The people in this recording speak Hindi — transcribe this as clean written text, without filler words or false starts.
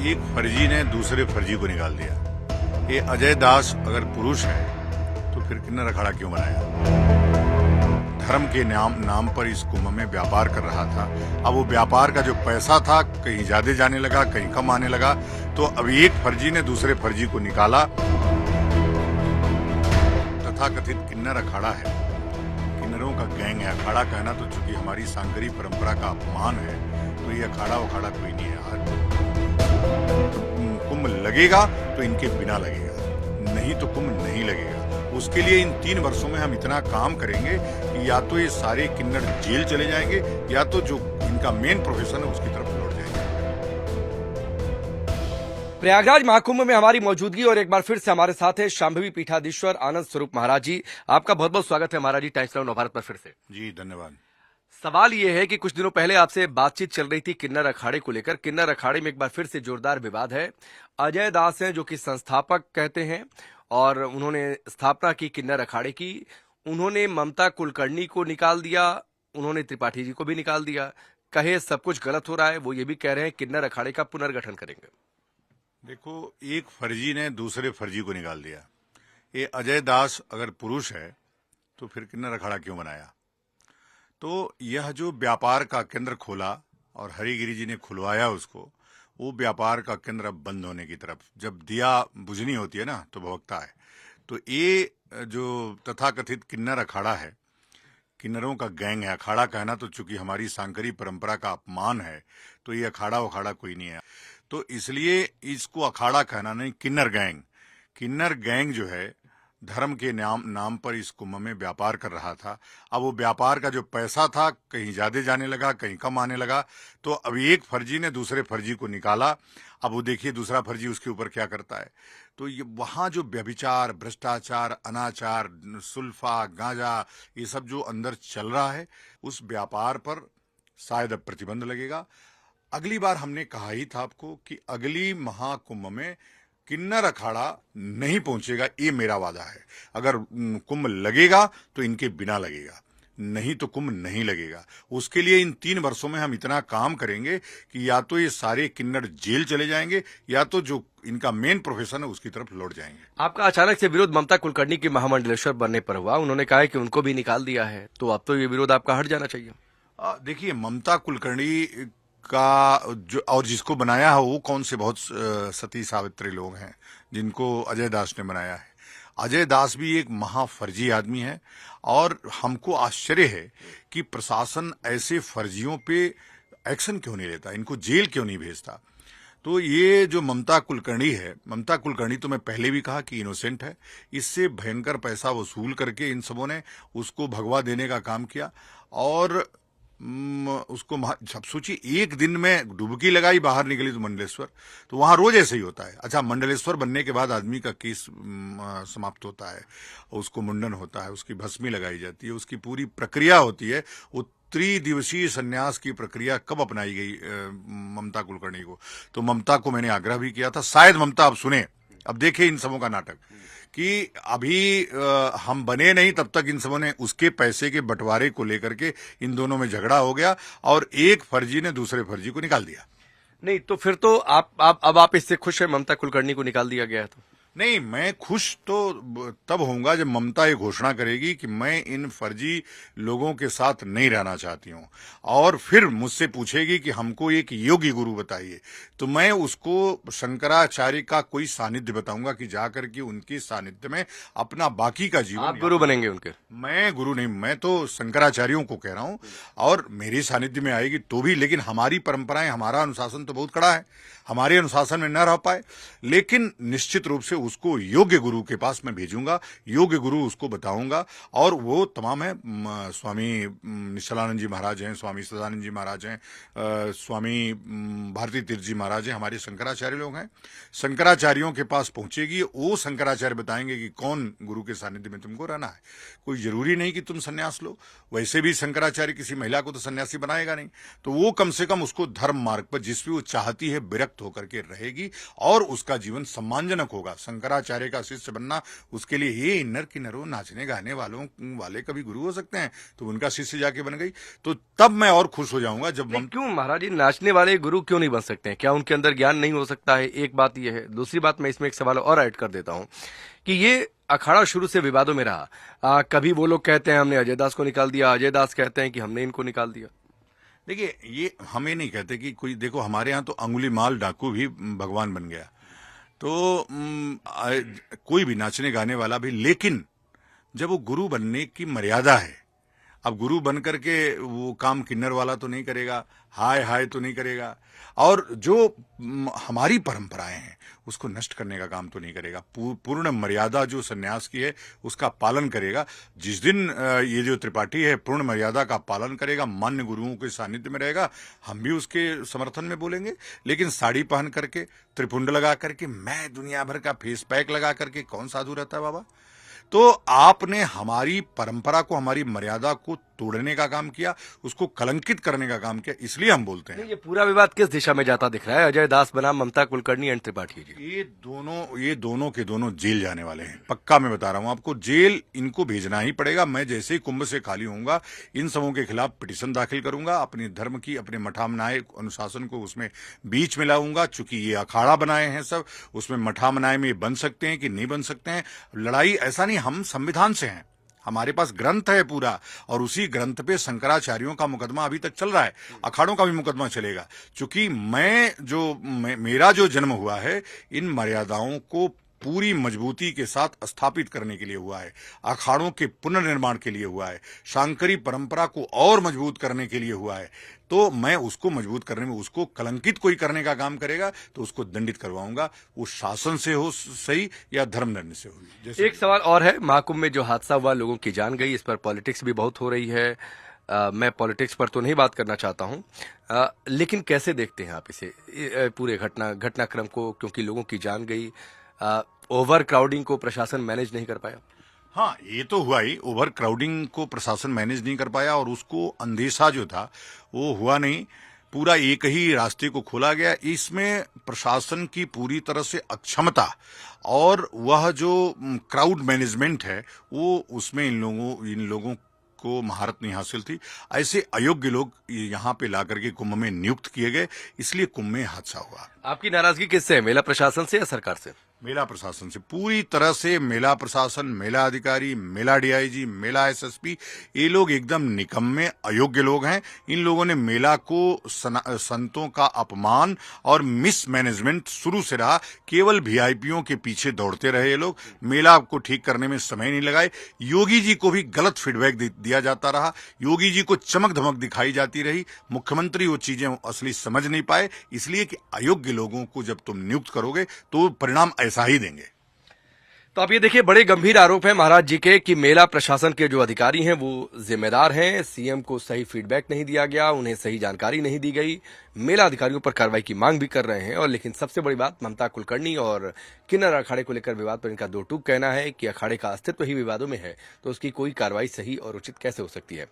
एक फर्जी ने दूसरे फर्जी को निकाल दिया। ये अजय दास अगर पुरुष है तो फिर किन्नर अखाड़ा क्यों बनाया? धर्म के नाम पर इस कुंभ में व्यापार कर रहा था। अब वो व्यापार का जो पैसा था कहीं ज्यादा जाने लगा, कहीं कम आने लगा। तो अब एक फर्जी ने दूसरे फर्जी को निकाला। तथाकथित किन्नर अखाड़ा है, किन्नरों का गैंग है। अखाड़ा कहना तो चूंकि हमारी सांकरी परंपरा का अपमान है, तो ये अखाड़ा उखाड़ा कोई नहीं है। कुंभ लगेगा तो इनके बिना लगेगा, नहीं तो कुंभ नहीं लगेगा। उसके लिए इन 3 वर्षों में हम इतना काम करेंगे कि या तो ये सारे किन्नर जेल चले जाएंगे, या तो जो इनका मेन प्रोफेशन है उसकी तरफ लौट जाएंगे। प्रयागराज महाकुंभ में हमारी मौजूदगी और एक बार फिर से हमारे साथ है शांभवी पीठाधीश्वर आनंद स्वरूप महाराज जी। आपका बहुत बहुत स्वागत है महाराज जी टाइम्स नाउ नवभारत पर फिर से। जी धन्यवाद। सवाल ये है कि कुछ दिनों पहले आपसे बातचीत चल रही थी किन्नर अखाड़े को लेकर। किन्नर अखाड़े में एक बार फिर से जोरदार विवाद है। अजय दास हैं जो कि संस्थापक कहते हैं और उन्होंने स्थापना की किन्नर अखाड़े की। उन्होंने ममता कुलकर्णी को निकाल दिया, उन्होंने त्रिपाठी जी को भी निकाल दिया। कहे सब कुछ गलत हो रहा है, वो ये भी कह रहे हैं किन्नर अखाड़े का पुनर्गठन करेंगे। देखो, एक फर्जी ने दूसरे फर्जी को निकाल दिया। ये अजय दास अगर पुरुष है तो फिर किन्नर अखाड़ा क्यों बनाया? तो यह जो व्यापार का केंद्र खोला और हरिगिरी जी ने खुलवाया उसको, वो व्यापार का केंद्र अब बंद होने की तरफ। जब दिया बुझनी होती है ना तो भभकता है। तो ये जो तथाकथित किन्नर अखाड़ा है, किन्नरों का गैंग है। अखाड़ा कहना तो चूंकि हमारी सांकरी परंपरा का अपमान है, तो ये अखाड़ा उखाड़ा कोई नहीं है। तो इसलिए इसको अखाड़ा कहना नहीं, किन्नर गैंग। किन्नर गैंग जो है धर्म के नाम पर इस कुंभ में व्यापार कर रहा था। अब वो व्यापार का जो पैसा था कहीं ज्यादा जाने लगा, कहीं कम आने लगा। तो अब एक फर्जी ने दूसरे फर्जी को निकाला। अब वो देखिए दूसरा फर्जी उसके ऊपर क्या करता है। तो ये वहां जो व्यभिचार, भ्रष्टाचार, अनाचार, सुल्फा, गांजा, ये सब जो अंदर चल रहा है, उस व्यापार पर शायद अब प्रतिबंध लगेगा। अगली बार हमने कहा ही था आपको कि अगली महाकुंभ में किन्नर अखाड़ा नहीं पहुंचेगा, ये मेरा वादा है। अगर कुंभ लगेगा तो इनके बिना लगेगा, नहीं तो कुंभ नहीं लगेगा। उसके लिए इन 3 वर्षों में हम इतना काम करेंगे कि या तो ये सारे किन्नर जेल चले जाएंगे, या तो जो इनका मेन प्रोफेशन है उसकी तरफ लौट जाएंगे। आपका अचानक से विरोध ममता कुलकर्णी की महामंडलेश्वर बनने पर हुआ। उन्होंने कहा है कि उनको भी निकाल दिया है, तो अब तो ये विरोध आपका हट जाना चाहिए। देखिए, ममता कुलकर्णी का जो और जिसको बनाया है वो कौन से बहुत सती सावित्री लोग हैं जिनको अजय दास ने बनाया है। अजय दास भी एक महाफर्जी आदमी है और हमको आश्चर्य है कि प्रशासन ऐसे फर्जियों पे एक्शन क्यों नहीं लेता, इनको जेल क्यों नहीं भेजता। तो ये जो ममता कुलकर्णी है, ममता कुलकर्णी तो मैं पहले भी कहा कि इनोसेंट है। इससे भयंकर पैसा वसूल करके इन सबों ने उसको भगवा देने का काम किया और उसको सब सोचिए, एक दिन में डुबकी लगाई, बाहर निकली तो मंडलेश्वर। तो वहां रोज ऐसे ही होता है। अच्छा, मंडलेश्वर बनने के बाद आदमी का केस समाप्त होता है, उसको मुंडन होता है, उसकी भस्मी लगाई जाती है, उसकी पूरी प्रक्रिया होती है। वो 3 दिवसीय संन्यास की प्रक्रिया कब अपनाई गई ममता कुलकर्णी को? तो ममता को मैंने आग्रह भी किया था, शायद ममता अब सुने, अब देखे इन सबों का नाटक कि अभी हम बने नहीं तब तक इन सबों ने उसके पैसे के बंटवारे को लेकर के इन दोनों में झगड़ा हो गया और एक फर्जी ने दूसरे फर्जी को निकाल दिया। नहीं तो फिर तो आप इससे खुश हैं, ममता कुलकर्णी को निकाल दिया गया है तो? नहीं, मैं खुश तो तब होऊंगा जब ममता ये घोषणा करेगी कि मैं इन फर्जी लोगों के साथ नहीं रहना चाहती हूं, और फिर मुझसे पूछेगी कि हमको एक योग्य गुरु बताइए। तो मैं उसको शंकराचार्य का कोई सानिध्य बताऊंगा कि जाकर के उनके सानिध्य में अपना बाकी का जीवन। आप गुरु बनेंगे उनके? मैं गुरु नहीं, मैं तो शंकराचार्यों को कह रहा हूं, और मेरे सानिध्य में आएगी तो भी। लेकिन हमारी परंपराएं, हमारा अनुशासन तो बहुत कड़ा है, हमारे अनुशासन में न रह पाए। लेकिन निश्चित रूप से उसको योग्य गुरु के पास मैं भेजूंगा, योग्य गुरु उसको बताऊंगा। और वो तमाम है, स्वामी निश्चलानंद जी महाराज हैं, स्वामी सदानंद जी महाराज हैं, स्वामी भारती तीर्थ जी महाराज हैं, हमारे शंकराचार्य लोग हैं। शंकराचार्यों के पास पहुंचेगी, वो शंकराचार्य बताएंगे कि कौन गुरु के सानिध्य में तुमको रहना है। कोई जरूरी नहीं कि तुम संन्यास लो, वैसे भी शंकराचार्य किसी महिला को तो सन्यासी बनाएगा नहीं। तो वो कम से कम उसको धर्म मार्ग पर जिस भी वो चाहती है विरक्त होकर के रहेगी और उसका जीवन सम्मानजनक होगा। शंकराचार्य का शिष्य बनना, उसके लिए ये इन्नर किन्नरों नाचने गाने वाले कभी गुरु हो सकते हैं? तो उनका शिष्य जाके बन गई, तो तब मैं और खुश हो जाऊंगा जब नहीं, क्यों महाराज जी नाचने वाले गुरु क्यों नहीं बन सकते हैं? क्या उनके अंदर ज्ञान नहीं हो सकता है? एक बात यह है। दूसरी बात, मैं इसमें एक सवाल और ऐड कर देता हूं कि ये अखाड़ा शुरू से विवादों में रहा। कभी वो लोग कहते हैं हमने अजय दास को निकाल दिया, अजय दास कहते हैं कि हमने इनको निकाल दिया। देखिए, ये हमें नहीं कहते कि कोई, देखो हमारे यहाँ तो अंगुली माल डाकू भी भगवान बन गया, तो कोई भी नाचने गाने वाला भी, लेकिन जब वो गुरु बनने की मर्यादा है, अब गुरु बन करके वो काम किन्नर वाला तो नहीं करेगा, हाय हाय तो नहीं करेगा, और जो हमारी परंपराएं हैं उसको नष्ट करने का काम तो नहीं करेगा। पूर्ण मर्यादा जो सन्यास की है उसका पालन करेगा। जिस दिन ये जो त्रिपाठी है पूर्ण मर्यादा का पालन करेगा, मान्य गुरुओं के सानिध्य में रहेगा, हम भी उसके समर्थन में बोलेंगे। लेकिन साड़ी पहन करके, त्रिपुंड लगा करके, मैं दुनिया भर का फेस पैक लगा करके कौन साधु रहता है बाबा? तो आपने हमारी परंपरा को, हमारी मर्यादा को तोड़ने का काम किया, उसको कलंकित करने का काम किया, इसलिए हम बोलते हैं। ये पूरा विवाद किस दिशा में जाता दिख रहा है? अजय दास बनाम ममता कुलकर्णी एंड त्रिपाठी जी, ये दोनों के दोनों जेल जाने वाले हैं, पक्का मैं बता रहा हूं आपको। जेल इनको भेजना ही पड़ेगा। मैं जैसे ही कुंभ से खाली होऊंगा, इन सबों के खिलाफ पिटीशन दाखिल करूंगा, अपने धर्म की, अपने मठामनाय अनुशासन को उसमें बीच में लाऊंगा। चूंकि ये अखाड़ा बनाए हैं सब, उसमें मठामनाय में बन सकते हैं कि नहीं बन सकते हैं, लड़ाई ऐसा नहीं, हम संविधान से हैं, हमारे पास ग्रंथ है पूरा, और उसी ग्रंथ पे शंकराचार्यों का मुकदमा अभी तक चल रहा है, अखाड़ों का भी मुकदमा चलेगा। चूंकि मेरा जो जन्म हुआ है इन मर्यादाओं को पूरी मजबूती के साथ स्थापित करने के लिए हुआ है, अखाड़ों के पुनर्निर्माण के लिए हुआ है, शांकरी परंपरा को और मजबूत करने के लिए हुआ है। तो मैं उसको मजबूत करने में, उसको कलंकित कोई करने का काम करेगा तो उसको दंडित करवाऊंगा, वो शासन से हो सही या धर्म निर्णय से हो। एक सवाल और है, महाकुंभ में जो हादसा हुआ, लोगों की जान गई, इस पर पॉलिटिक्स भी बहुत हो रही है। मैं पॉलिटिक्स पर तो नहीं बात करना चाहता हूं, लेकिन कैसे देखते हैं आप इसे, पूरे घटनाक्रम को? क्योंकि लोगों की जान गई, ओवर क्राउडिंग को प्रशासन मैनेज नहीं कर पाया। हाँ, ये तो हुआ ही, ओवर क्राउडिंग को प्रशासन मैनेज नहीं कर पाया, और उसको अंदेशा जो था वो हुआ नहीं, पूरा एक ही रास्ते को खोला गया। इसमें प्रशासन की पूरी तरह से अक्षमता, और वह जो क्राउड मैनेजमेंट है वो, उसमें इन लोगों को महारत नहीं हासिल थी। ऐसे अयोग्य लोग यहाँ पे ला करके कुंभ में नियुक्त किए गए, इसलिए कुंभ में हादसा हुआ। आपकी नाराजगी किससे है, मेला प्रशासन से या सरकार से? मेला प्रशासन से, पूरी तरह से। मेला प्रशासन, मेला अधिकारी, मेला डीआईजी, मेला एसएसपी, ये लोग एकदम निकम्मे अयोग्य लोग हैं। इन लोगों ने मेला को संतों का अपमान और मिसमैनेजमेंट शुरू से रहा, केवल वीआईपीओं के पीछे दौड़ते रहे ये लोग, मेला को ठीक करने में समय नहीं लगाए। योगी जी को भी गलत फीडबैक दिया जाता रहा, योगी जी को चमक धमक दिखाई जाती रही, मुख्यमंत्री वो चीजें असली समझ नहीं पाए, इसलिए कि अयोग्य लोगों को जब तुम नियुक्त करोगे तो परिणाम ऐसा ही देंगे। तो आप ये देखिए, बड़े गंभीर आरोप है महाराज जी के कि मेला प्रशासन के जो अधिकारी हैं वो जिम्मेदार हैं, सीएम को सही फीडबैक नहीं दिया गया, उन्हें सही जानकारी नहीं दी गई, मेला अधिकारियों पर कार्रवाई की मांग भी कर रहे हैं। और लेकिन सबसे बड़ी बात, ममता कुलकर्णी और किन्नर अखाड़े को लेकर विवाद पर इनका दो टूक कहना है कि अखाड़े का अस्तित्व ही विवादों में है, तो उसकी कोई कार्रवाई सही और उचित कैसे हो सकती है।